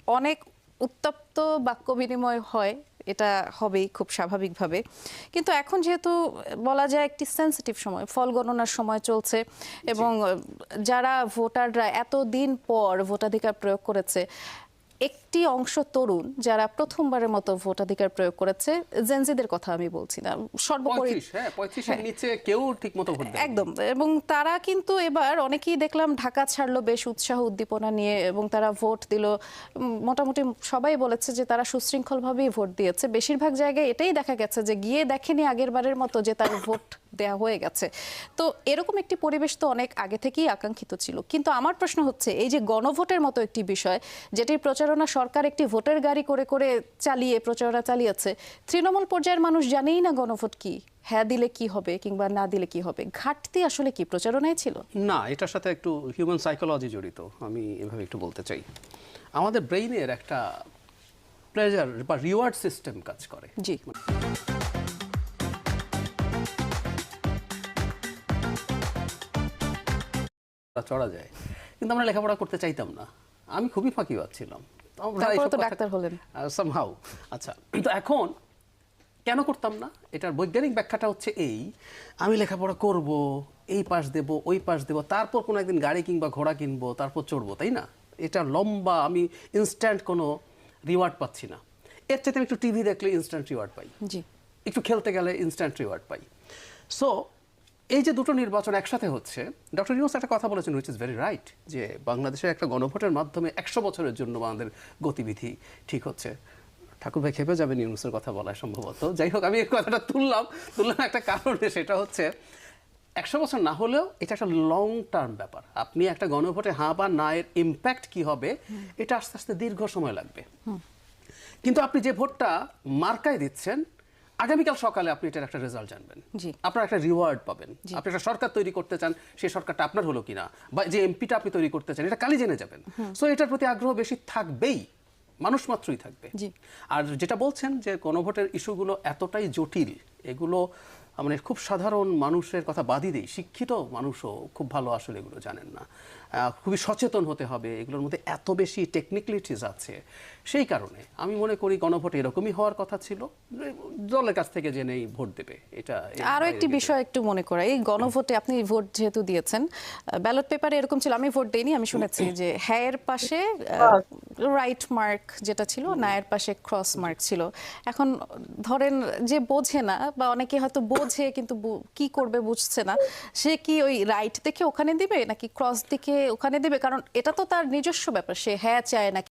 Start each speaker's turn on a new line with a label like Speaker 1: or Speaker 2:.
Speaker 1: অনেক উত্তপ্ত বাক্য বিনিময় হয়, এটা হবেই খুব স্বাভাবিকভাবে। কিন্তু এখন যেহেতু বলা যায় একটি সেন্সিটিভ সময়, ফল গণনার সময় চলছে এবং যারা ভোটাররা এতদিন পর ভোটাধিকার প্রয়োগ করেছে, একটি অংশ তরুণ যারা প্রথমবারের মতো ভোটাধিকার প্রয়োগ করেছে, জেনজিদের কথা আমি বলছি না, সর্বোপরি
Speaker 2: 35 এর নিচে কেউ ঠিকমতো ভোট দেয়নি
Speaker 1: একদম। এবং তারা কিন্তু এবার অনেকেই দেখলাম ঢাকা ছাড়লো বেশ উৎসাহ উদ্দীপনা নিয়ে এবং তারা ভোট দিল। মোটামুটি সবাই বলেছে যে তারা সুশৃঙ্খলভাবেই ভোট দিয়েছে। বেশিরভাগ জায়গায় এটাই দেখা গেছে যে গিয়ে দেখেনি আগের বারের মতো যে তার ভোট দেয়া হয়ে গেছে। তো এরকম একটি পরিবেশ তো অনেক আগে থেকেই আকাঙ্ক্ষিত ছিল। কিন্তু আমার প্রশ্ন হচ্ছে, এই যে গণভোটের মতো একটি বিষয় যেটির প্রচারণা সরকার একটি ভোটের গাড়ি করে করে চালিয়ে প্রচারণা চালিয়েছে, তৃণমূল পর্যায়ের মানুষ জানেই না গণভোট কি, হ্যাঁ দিলে কি হবে কিংবা না দিলে কি হবে। ঘাটতি আসলে কি প্রচারণায় ছিল?
Speaker 2: না, এটার সাথে একটু হিউম্যান সাইকোলজি জড়িত। আমি এভাবে একটু বলতে চাই, আমাদের ব্রেইনের একটা প্লেজার বা রিওয়ার্ড সিস্টেম কাজ করে।
Speaker 1: জি,
Speaker 2: চড়া যায়, কিন্তু আমরা লেখাপড়া করতে চাইতাম না। আমি খুবই ফাঁকিবাজ ছিলাম।
Speaker 1: তারপরে তো ডাক্তার হলেন
Speaker 2: সামহাউ। আচ্ছা, তো এখন কেন করতাম না, এটার বৈজ্ঞানিক ব্যাখ্যাটা হচ্ছে এই: আমি লেখাপড়া করব, এই পাশ দেব, ওই পাশ দেব, তারপর কোনো একদিন গাড়ি কিংবা ঘোড়া কিনবো, তারপর চড়বো, তাই না? এটা লম্বা, আমি ইনস্ট্যান্ট কোনো রিওয়ার্ড পাচ্ছি না। এর চাইতে আমি একটু টিভি দেখলে ইনস্ট্যান্ট রিওয়ার্ড পাই,
Speaker 1: জি,
Speaker 2: একটু খেলতে গেলে ইনস্ট্যান্ট রিওয়ার্ড পাই। সো এই যে দুটো নির্বাচন একসাথে হচ্ছে, ডক্টর ইউনূস একটা কথা বলেছেন হুইচ ইজ ভেরি রাইট, যে বাংলাদেশের একটা গণভোটের মাধ্যমে 100 বছরের জন্য আমাদের গতিবিধি ঠিক হচ্ছে। ঠাকুর ভাই খেপে যাবেন ইউনূসের কথা বলায় সম্ভবত। যাই হোক, আমি এই কথাটা তুললাম একটা কারণে, সেটা হচ্ছে 100 বছর না হলেও এটা একটা লং টার্ম ব্যাপার। আপনি একটা গণভোটে হ্যাঁ বা না এর ইম্প্যাক্ট কি হবে, এটা আস্তে আস্তে দীর্ঘ সময় লাগবে। কিন্তু আপনি যে ভোটটা মার্কায় দিচ্ছেন, আগামীকাল সকালে আপনি এটার একটা রেজাল্ট জানবেন, আপনার একটা রিওয়ার্ড পাবেন। আপনি একটা সরকার তৈরি করতে চান, সেই সরকারটা আপনার হলো কিনা, বা যে এমপিটা আপনি তৈরি করতে চান, এটা কালই জেনে যাবেন। সো এটার প্রতি আগ্রহ বেশি থাকবেই, মানুষ মাত্রই থাকবে। আর যেটা বলছেন যে গণভোটের ইস্যুগুলো এতটাই জটিল, এগুলো মানে খুব সাধারণ মানুষের কথা বাদই দেই, শিক্ষিত মানুষও খুব ভালো আসলে এগুলো জানেন না। খুবই সচেতন হতে হবে, এগুলোর মধ্যে এত বেশি টেকনিক্যালিটিস আছে। সেই কারণে আমি মনে করি গণভোট এরকমই হওয়ার কথা ছিল, দলের কাছ থেকে জেনেই ভোট দেবে। এটা
Speaker 1: আরো একটি বিষয় একটু মনে করা, এই গণভোটে আপনি ভোট যেহেতু দিয়েছেন, ব্যালট পেপারে এরকম ছিল, আমি ভোট দেইনি, আমি শুনেছি যে হ্যাঁ এর পাশে রাইট মার্ক যেটা ছিল, না এর পাশে ক্রস মার্ক ছিল। এখন ধরেন যে বোঝে না, বা অনেকে হয়তো বোঝে কিন্তু কি করবে বুঝছে না, সে কি ওই রাইট দেখে ওখানে দিবে নাকি ক্রস দিকে ওখানে দিবে? কারণ এটা তো তার নিজস্ব ব্যাপার, সে হ্যাঁ চায় নাকি